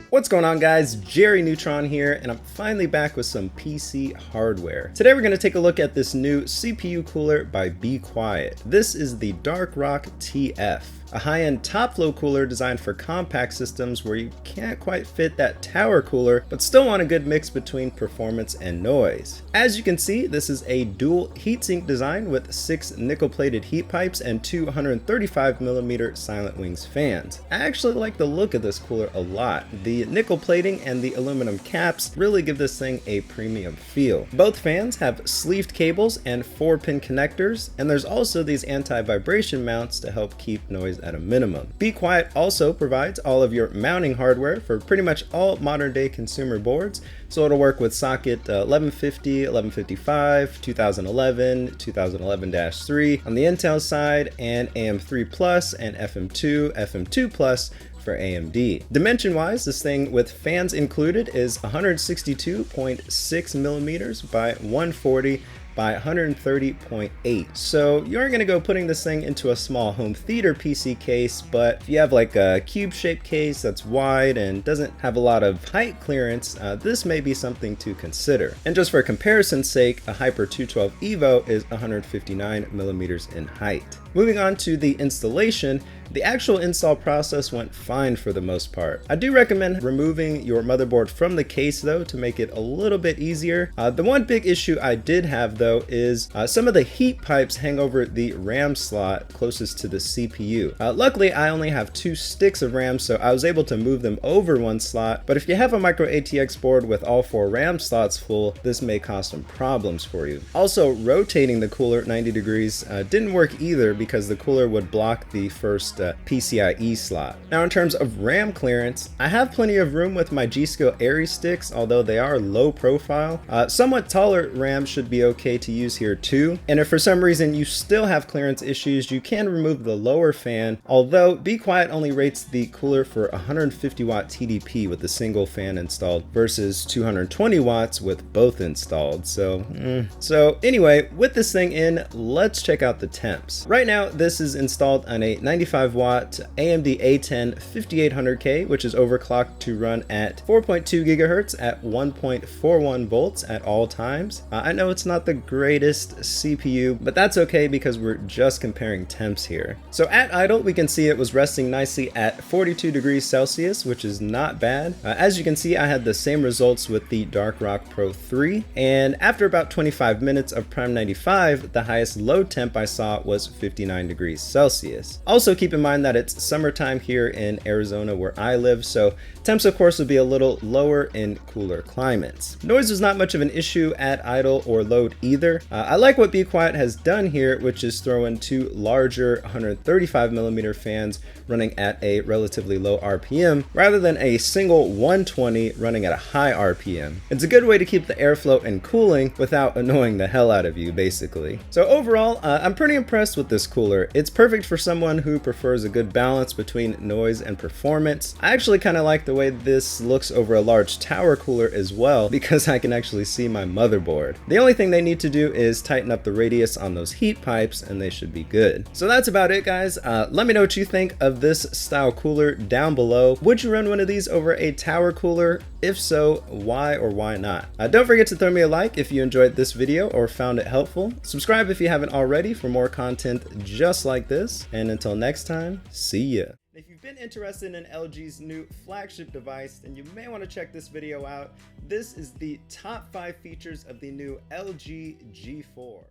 What's going on, guys? Jerry Neutron here, and I'm finally back with some PC hardware. Today we're going to take a look at this new CPU cooler by Be Quiet. This is the Dark Rock TF, a high-end top flow cooler designed for compact systems where you can't quite fit that tower cooler, but still want a good mix between performance and noise. As you can see, this is a dual heatsink design with 6 nickel-plated heat pipes and 2 135mm Silent Wings fans. I actually like the look of this cooler a lot. The nickel plating and the aluminum caps really give this thing a premium feel. Both fans have sleeved cables and 4-pin connectors, and there's also these anti-vibration mounts to help keep noise at a minimum. Be Quiet also provides all of your mounting hardware for pretty much all modern day consumer boards, so it'll work with socket 1150, 1155, 2011, 2011-3 on the Intel side, and AM3 Plus and FM2, FM2 Plus for AMD. Dimension wise, this thing with fans included is 162.6 millimeters by 140 by 130.8. So you aren't gonna go putting this thing into a small home theater PC case, but if you have like a cube shaped case that's wide and doesn't have a lot of height clearance, this may be something to consider. And just for comparison's sake, a Hyper 212 Evo is 159 millimeters in height. Moving on to the installation, the actual install process went fine for the most part. I do recommend removing your motherboard from the case though to make it a little bit easier. The one big issue I did have though is some of the heat pipes hang over the RAM slot closest to the CPU. Luckily I only have 2 sticks of RAM, so I was able to move them over one slot, but if you have a micro ATX board with all 4 RAM slots full, this may cause some problems for you. Also, rotating the cooler 90 degrees didn't work either because the cooler would block the first PCIe slot. Now in terms of RAM clearance, I have plenty of room with my G-Skill Airy sticks, although they are low profile. Somewhat taller RAM should be okay to use here too. And if for some reason you still have clearance issues, you can remove the lower fan, although Be Quiet only rates the cooler for 150 watt TDP with a single fan installed versus 220 watts with both installed. So anyway, with this thing in, let's check out the temps. Right now, this is installed on a 95 watt AMD A10 5800K, which is overclocked to run at 4.2 gigahertz at 1.41 volts at all times. I know it's not the greatest CPU, but that's okay because we're just comparing temps here. So at idle, we can see it was resting nicely at 42 degrees Celsius, which is not bad. As you can see, I had the same results with the Dark Rock Pro 3, and after about 25 minutes of Prime 95, the highest load temp I saw was 59 degrees Celsius. Also keep in mind that it's summertime here in Arizona where I live, so temps of course will be a little lower in cooler climates. Noise was not much of an issue at idle or load either. I like what Be Quiet has done here, which is throw in 2 larger 135mm fans running at a relatively low RPM rather than a single 120 running at a high RPM. It's a good way to keep the airflow and cooling without annoying the hell out of you, basically. So overall, I'm pretty impressed with this cooler. It's perfect for someone who prefers a good balance between noise and performance. I actually kind of like the way this looks over a large tower cooler as well, because I can actually see my motherboard. The only thing they need to do is tighten up the radius on those heat pipes and they should be good. So that's about it, guys. Let me know what you think of this style cooler down below. Would you run one of these over a tower cooler? If so, why or why not? Don't forget to throw me a like if you enjoyed this video or found it helpful. Subscribe if you haven't already for more content just like this. And until next time, see ya. If you've been interested in LG's new flagship device, then you may want to check this video out. This is the top 5 features of the new LG G4.